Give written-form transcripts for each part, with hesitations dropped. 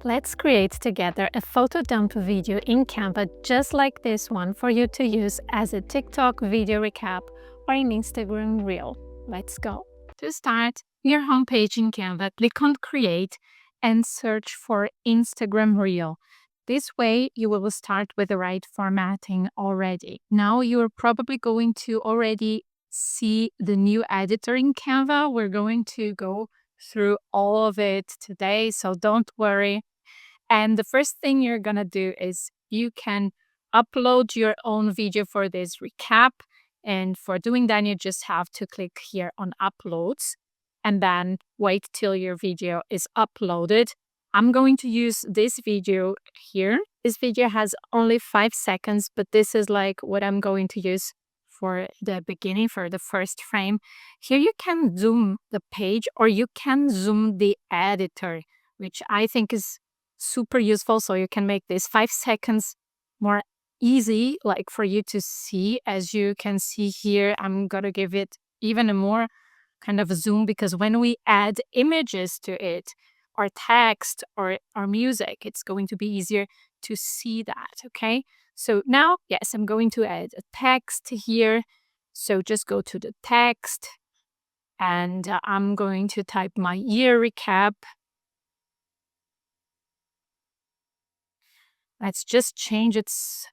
Let's create together a photo dump video in Canva just like this one for you to use as a TikTok video recap or an Instagram reel. Let's go. To start, your homepage in Canva, click on Create and search for Instagram Reel. This way, you will start with the right formatting already. Now you're probably going to already see the new editor in Canva. We're going to go through all of it today, so don't worry. And the first thing you're going to do is you can upload your own video for this recap. And for doing that, you just have to click here on Uploads and then wait till your video is uploaded. I'm going to use this video here. This video has only 5 seconds, but this is like what I'm going to use for the beginning, for the first frame. Here you can zoom the page or you can zoom the editor, which I think is super useful. So you can make this 5 seconds more easy, like for you to see. As you can see here, I'm going to give it even a more kind of zoom, because when we add images to it, or text or music, it's going to be easier to see that, okay? So now, yes, I'm going to add a text here. So just go to the text and I'm going to type my year recap. Let's just change its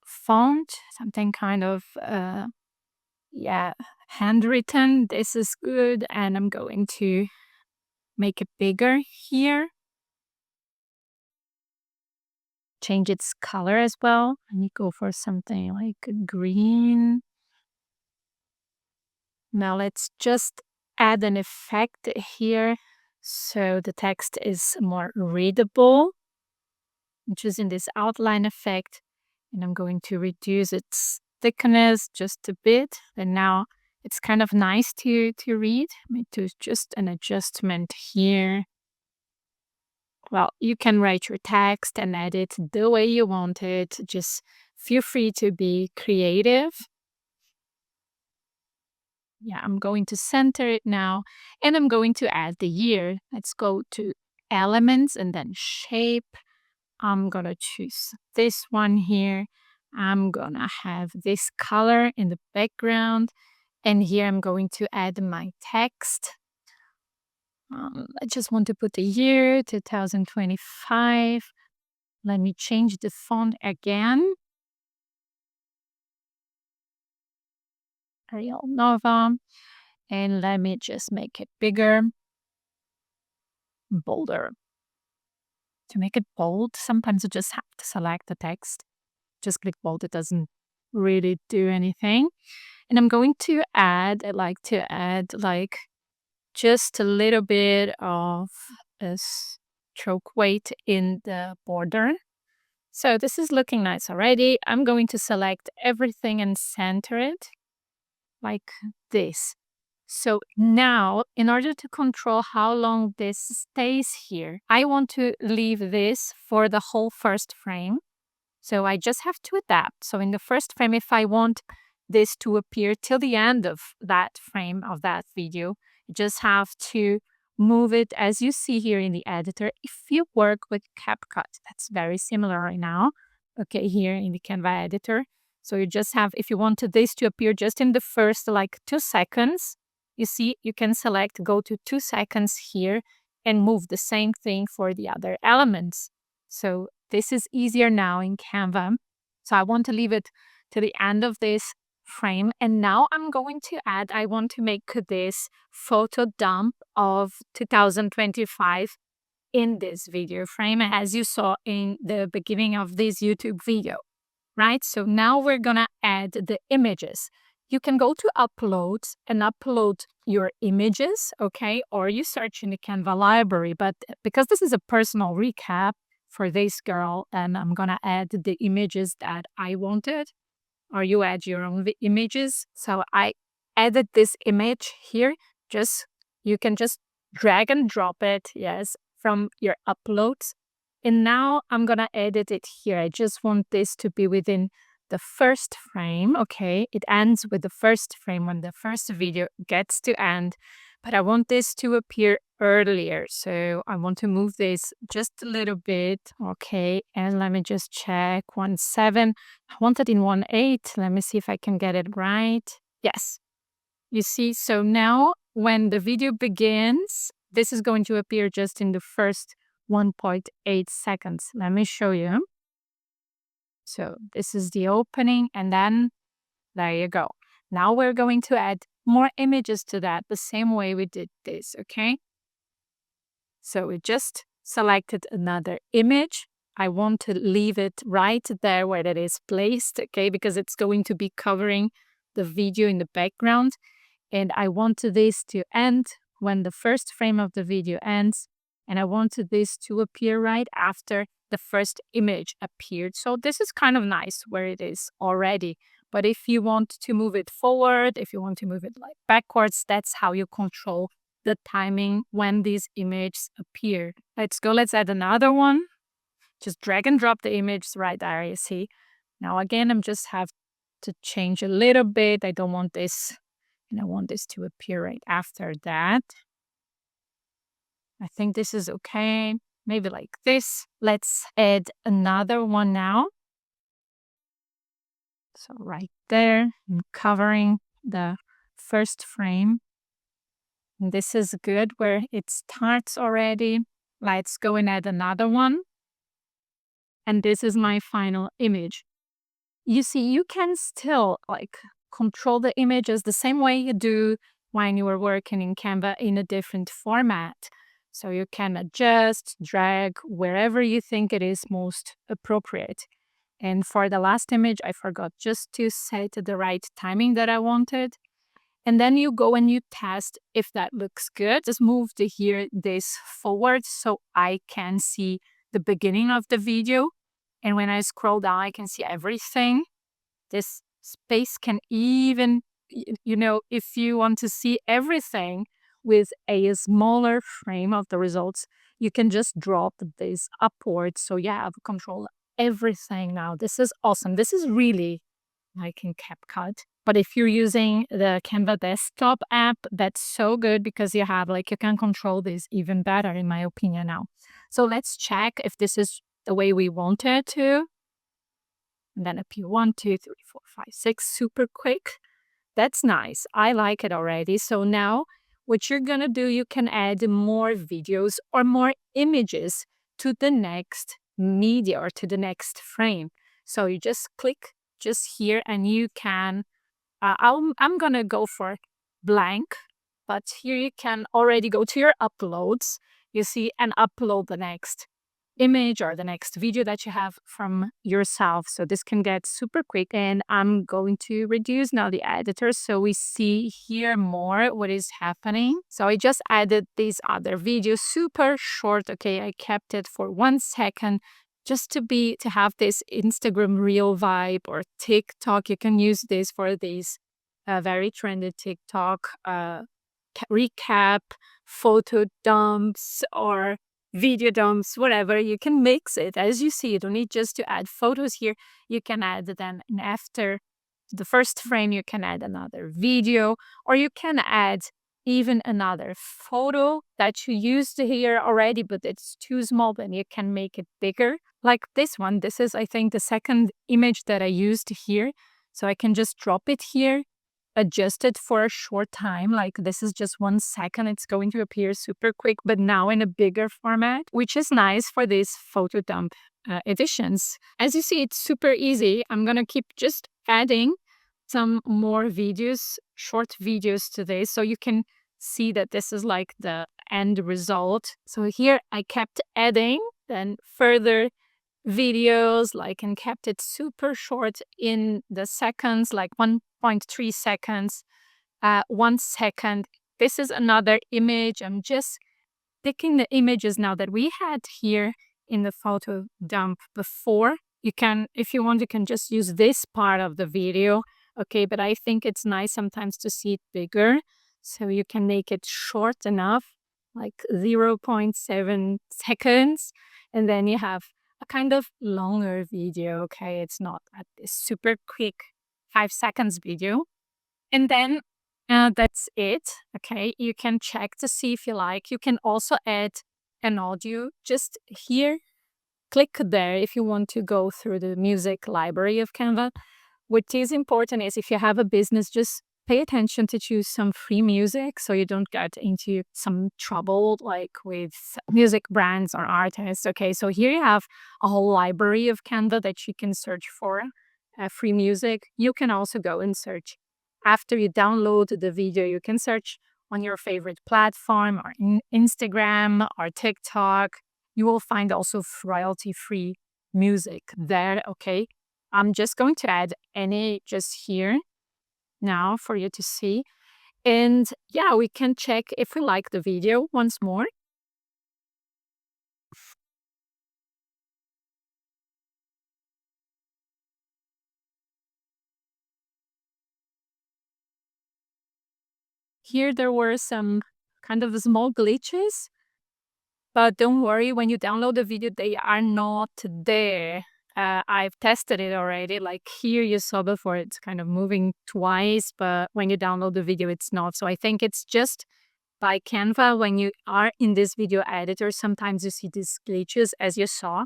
font, something kind of, handwritten. This is good. And I'm going to make it bigger here. Change its color as well. And you go for something like green. Now let's just add an effect here so the text is more readable. I'm choosing this outline effect and I'm going to reduce its thickness just a bit. And now it's kind of nice to read. I mean, do just an adjustment here. Well, you can write your text and edit the way you want it. Just feel free to be creative. Yeah, I'm going to center it now and I'm going to add the year. Let's go to Elements and then Shape. I'm going to choose this one here. I'm going to have this color in the background. And here I'm going to add my text. I just want to put the year, 2025. Let me change the font again. Arial Nova. And let me just make it bigger, bolder. To make it bold, sometimes you just have to select the text. Just click bold, it doesn't really do anything. And I'm going to add, I like to add like just a little bit of a stroke weight in the border. So this is looking nice already. I'm going to select everything and center it like this. So now, in order to control how long this stays here, I want to leave this for the whole first frame. So I just have to adapt. So in the first frame, if I want this to appear till the end of that frame of that video, you just have to move it as you see here in the editor. If you work with CapCut, that's very similar right now. Okay, here in the Canva editor. So you just have, if you wanted this to appear just in the first like 2 seconds, you see, you can select, go to 2 seconds here and move the same thing for the other elements. So this is easier now in Canva. So I want to leave it to the end of this frame. And now I'm going to add, I want to make this photo dump of 2025 in this video frame, as you saw in the beginning of this YouTube video, right? So now we're going to add the images. You can go to Uploads and upload your images, okay? Or you search in the Canva library. But because this is a personal recap for this girl, and I'm going to add the images that I wanted, or you add your own images. So I added this image here. You can just drag and drop it, yes, from your uploads. And now I'm going to edit it here. I just want this to be within the first frame, okay? It ends with the first frame when the first video gets to end. but I want this to appear earlier. So I want to move this just a little bit. Okay, and let me just check 1.7. I want it in 1.8. Let me see if I can get it right. Yes. You see, so now when the video begins, this is going to appear just in the first 1.8 seconds. Let me show you. So this is the opening, and then there you go. Now we're going to add more images to that the same way we did this, okay? So we just selected another image. I want to leave it right there where it is placed, okay? Because it's going to be covering the video in the background. And I want this to end when the first frame of the video ends. And I want this to appear right after the first image appeared. So this is kind of nice where it is already. But if you want to move it forward, if you want to move it like backwards, that's how you control the timing when these images appear. Let's go. Let's add another one. Just drag and drop the image right there, you see. Now again, I'm just have to change a little bit. I don't want this, and I want this to appear right after that. I think this is okay. Maybe like this. Let's add another one now. So right there, I'm covering the first frame. And this is good where it starts already. Let's go and add another one. And this is my final image. You see, you can still like control the images the same way you do when you are working in Canva in a different format. So you can adjust, drag wherever you think it is most appropriate. And for the last image, I forgot just to set the right timing that I wanted. And then you go and you test if that looks good. Just move this forward so I can see the beginning of the video. And when I scroll down, I can see everything. This space can even, if you want to see everything with a smaller frame of the results, you can just drop this upwards. So yeah, I have control everything now. This is awesome. This is really like in CapCut. But if you're using the Canva desktop app, that's so good because you can control this even better, in my opinion now. So let's check if this is the way we want it to. And then appear 1, 2, 3, 4, 5, 6, super quick. That's nice. I like it already. So now what you're going to do, you can add more videos or more images to the next media or to the next frame. So you just click just here and you can, I'm going to go for blank, but here you can already go to your uploads, you see, and upload the next image or the next video that you have from yourself. So this can get super quick, and I'm going to reduce now the editor so we see here more what is happening. So I just added this other video, super short. Okay, I kept it for 1 second just to have this Instagram reel vibe, or TikTok. You can use this for these very trendy TikTok recap, photo dumps, or video dumps, whatever. You can mix it as you see. You don't need just to add photos here. You can add then, and after the first frame, you can add another video, or you can add even another photo that you used here already, but it's too small, then you can make it bigger. Like this one. This is, I think, the second image that I used here. So I can just drop it here, adjust it for a short time. Like this is just 1 second. It's going to appear super quick, but now in a bigger format, which is nice for these photo dump editions. As you see, it's super easy. I'm going to keep just adding some more videos, short videos to this, so you can see that this is like the end result. So here I kept adding then further videos, and kept it super short in the seconds, like 1.3 seconds, 1 second. This is another image. I'm just picking the images now that we had here in the photo dump before. You can, if you want, you can just use this part of the video. Okay, but I think it's nice sometimes to see it bigger. So you can make it short enough, like 0.7 seconds. And then you have a kind of longer video, okay? It's not at this super quick 5 seconds video. And then That's it. Okay. You can check to see if you like. You can also add an audio just here. Click there if you want to go through the music library of Canva. What is important is if you have a business, just pay attention to choose some free music so you don't get into some trouble like with music brands or artists. Okay, so here you have a whole library of Canva that you can search for free music. You can also go and search after you download the video. You can search on your favorite platform or Instagram or TikTok. You will find also royalty free music there. Okay, I'm just going to add any just here now for you to see. And yeah, we can check if we like the video once more. Here there were some kind of small glitches, but don't worry, when you download the video, they are not there. I've tested it already. Like here you saw before, it's kind of moving twice, but when you download the video, it's not. So I think it's just by Canva. When you are in this video editor, sometimes you see these glitches as you saw.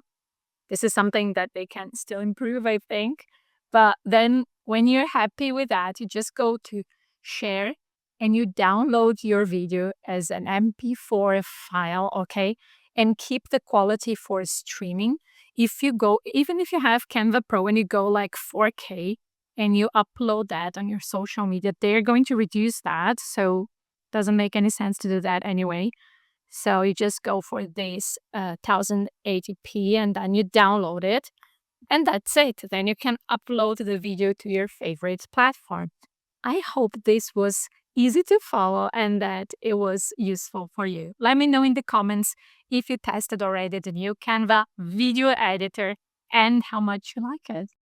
This is something that they can still improve, I think. But then when you're happy with that, you just go to share and you download your video as an MP4 file, okay? And keep the quality for streaming. If you go, even if you have Canva Pro and you go like 4K and you upload that on your social media, they're going to reduce that. So it doesn't make any sense to do that anyway. So you just go for this 1080p and then you download it. And that's it. Then you can upload the video to your favorite platform. I hope this was easy to follow and that it was useful for you. Let me know in the comments if you tested already the new Canva video editor and how much you like it.